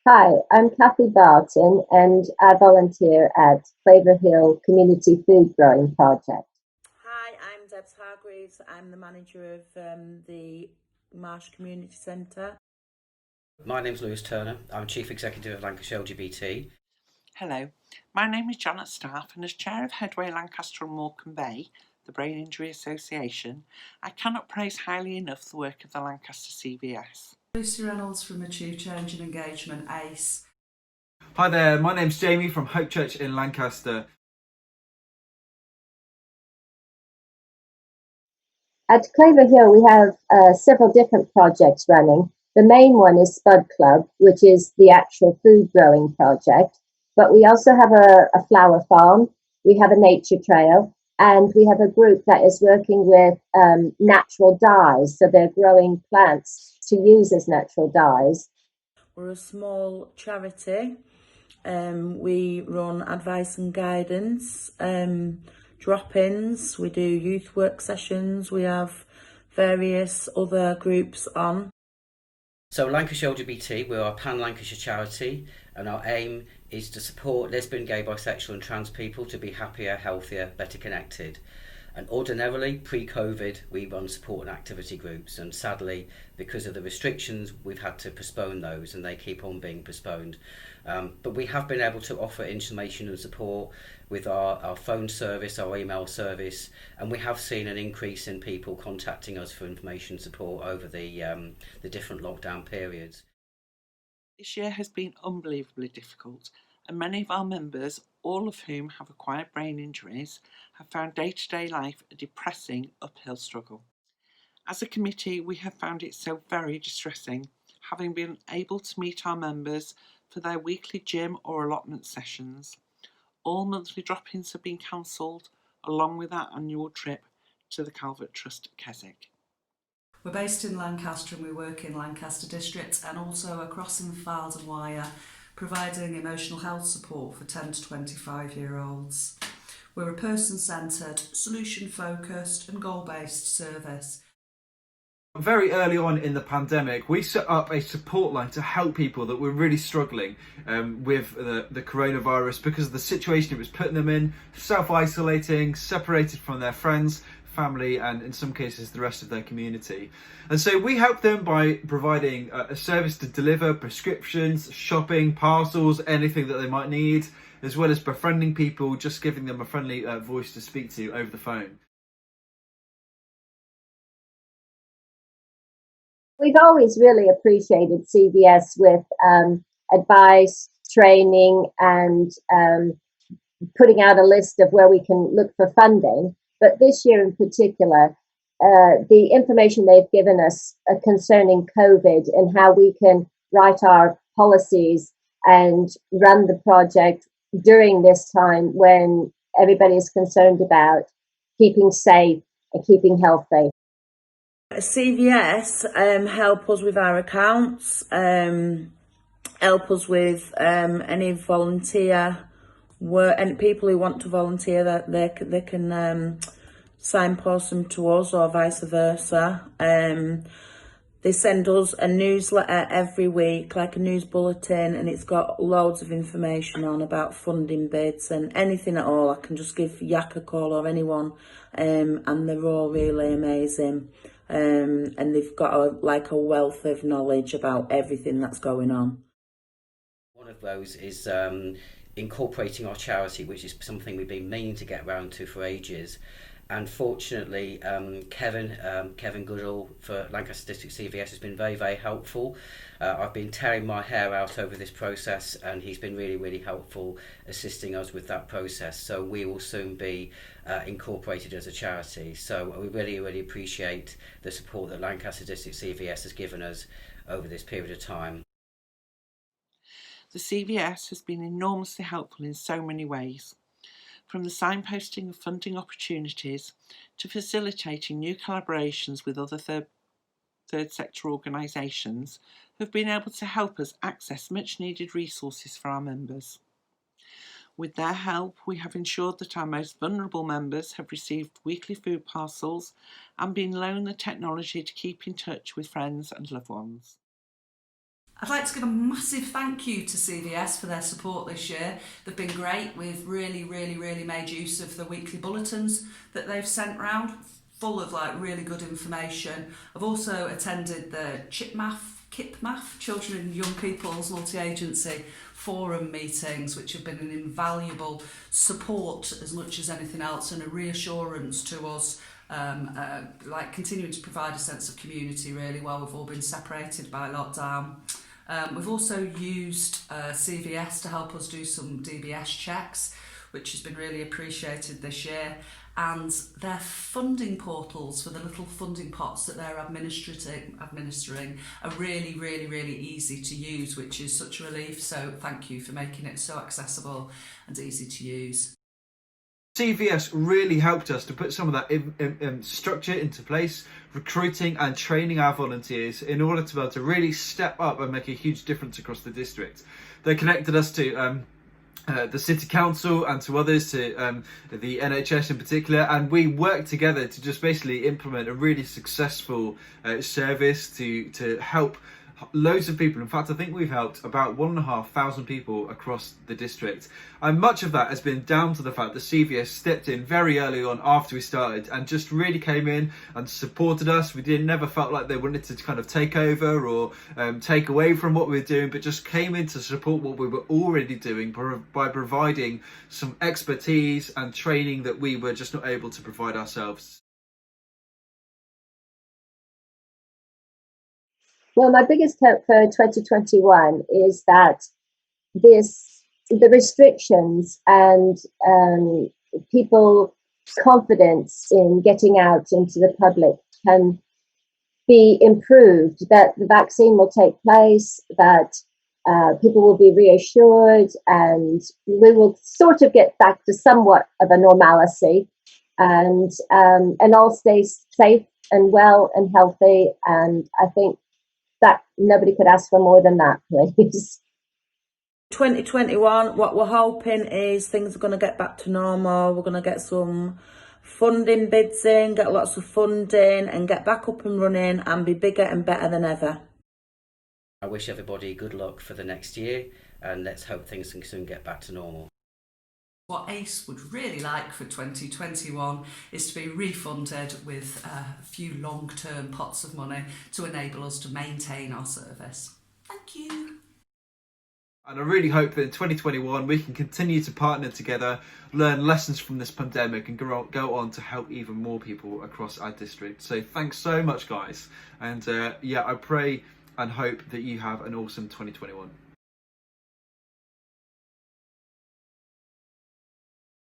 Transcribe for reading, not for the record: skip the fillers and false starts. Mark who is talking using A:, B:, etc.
A: Hi, I'm Kathy Barton and I volunteer at Claver Hill Community Food Growing Project.
B: Hi, I'm Debs Hargeaves. I'm the manager of the Marsh Community Centre.
C: My name's Lewis Turner. I'm Chief Executive of Lancashire LGBT.
D: Hello, my name is Janet Staff, and as Chair of Headway, Lancaster and Morecambe Bay, the Brain Injury Association, I cannot praise highly enough the work of the Lancaster CVS.
E: Reynolds from Achieve Change and Engagement ACE.
F: Hi there, my name's Jamie from Hope Church in Lancaster.
A: At Claver Hill, we have several different projects running. The main one is Spud Club, which is the actual food growing project. But we also have a flower farm, we have a nature trail, and we have a group that is working with natural dyes. So they're growing plants to use as natural dyes.
B: We're a small charity. We run advice and guidance, drop-ins, we do youth work sessions, we have various other groups on.
C: So Lancashire LGBT, we're a pan-Lancashire charity, and our aim is to support lesbian, gay, bisexual and trans people to be happier, healthier, better connected. And ordinarily, pre-COVID, we run support and activity groups, and sadly, because of the restrictions, we've had to postpone those, and they keep on being postponed. But we have been able to offer information and support with our phone service, our email service, and we have seen an increase in people contacting us for information support over the different lockdown periods.
D: This year has been unbelievably difficult, and many of our members, all of whom have acquired brain injuries, have found day-to-day life a depressing uphill struggle. As a committee, we have found it so very distressing, having been able to meet our members for their weekly gym or allotment sessions. All monthly drop-ins have been cancelled, along with our annual trip to the Calvert Trust at Keswick.
E: We're based in Lancaster and we work in Lancaster District and also across in Files and Wire, providing emotional health support for 10 to 25-year-olds. We're a person-centred, solution-focused and goal-based service.
F: Very early on in the pandemic, we set up a support line to help people that were really struggling with the coronavirus because of the situation it was putting them in, self-isolating, separated from their friends, family and in some cases the rest of their community. And so we help them by providing a service to deliver prescriptions, shopping, parcels, anything that they might need, as well as befriending people, just giving them a friendly voice to speak to over the phone.
A: We've always really appreciated CVS with advice, training, and putting out a list of where we can look for funding. But this year in particular, the information they've given us concerning COVID and how we can write our policies and run the project during this time when everybody is concerned about keeping safe and keeping healthy.
B: CVS help us with our accounts, help us with any volunteer work, and people who want to volunteer, that they can signpost them to us or vice versa. They send us a newsletter every week, like a news bulletin, and it's got loads of information on about funding bids and anything at all. I can just give Yak a call or anyone, and they're all really amazing. And they've got a wealth of knowledge about everything that's going on.
C: One of those is incorporating our charity, which is something we've been meaning to get around to for ages. And fortunately, Kevin Goodall for Lancaster District CVS has been very, very helpful. I've been tearing my hair out over this process, and he's been really, really helpful assisting us with that process. So we will soon be incorporated as a charity. So we really, really appreciate the support that Lancaster District CVS has given us over this period of time.
D: The CVS has been enormously helpful in so many ways, from the signposting of funding opportunities to facilitating new collaborations with other third sector organisations who have been able to help us access much needed resources for our members. With their help, we have ensured that our most vulnerable members have received weekly food parcels and been loaned the technology to keep in touch with friends and loved ones.
E: I'd like to give a massive thank you to CVS for their support this year. They've been great. We've really made use of the weekly bulletins that they've sent round, full of like really good information. I've also attended the KIPMAF, Children and Young People's Multi-Agency Forum meetings, which have been an invaluable support as much as anything else, and a reassurance to us, like continuing to provide a sense of community really while we've all been separated by lockdown. We've also used CVS to help us do some DBS checks, which has been really appreciated this year. And their funding portals for the little funding pots that they're administering are really easy to use, which is such a relief. So thank you for making it so accessible and easy to use.
F: CVS really helped us to put some of that structure into place, recruiting and training our volunteers in order to be able to really step up and make a huge difference across the district. They connected us to the City Council and to others, to the NHS in particular, and we worked together to just basically implement a really successful service to help loads of people. In fact, I think we've helped about 1,500 people across the district, and much of that has been down to the fact that CVS stepped in very early on after we started and just really came in and supported us. We never felt like they wanted to kind of take over or take away from what we were doing, but just came in to support what we were already doing by providing some expertise and training that we were just not able to provide ourselves.
A: Well, my biggest hope for 2021 is that the restrictions and people's confidence in getting out into the public can be improved, that the vaccine will take place, that people will be reassured, and we will sort of get back to somewhat of a normalcy, and all stay safe and well and healthy. And I think that nobody could ask for more than that, please.
B: 2021, what we're hoping is things are going to get back to normal. We're going to get some funding bids in, get lots of funding, and get back up and running and be bigger and better than ever.
C: I wish everybody good luck for the next year, and let's hope things can soon get back to normal.
E: What ACE would really like for 2021 is to be refunded with a few long-term pots of money to enable us to maintain our service. Thank you.
F: And I really hope that in 2021 we can continue to partner together, learn lessons from this pandemic, and go on to help even more people across our district. So thanks so much, guys. And I pray and hope that you have an awesome 2021.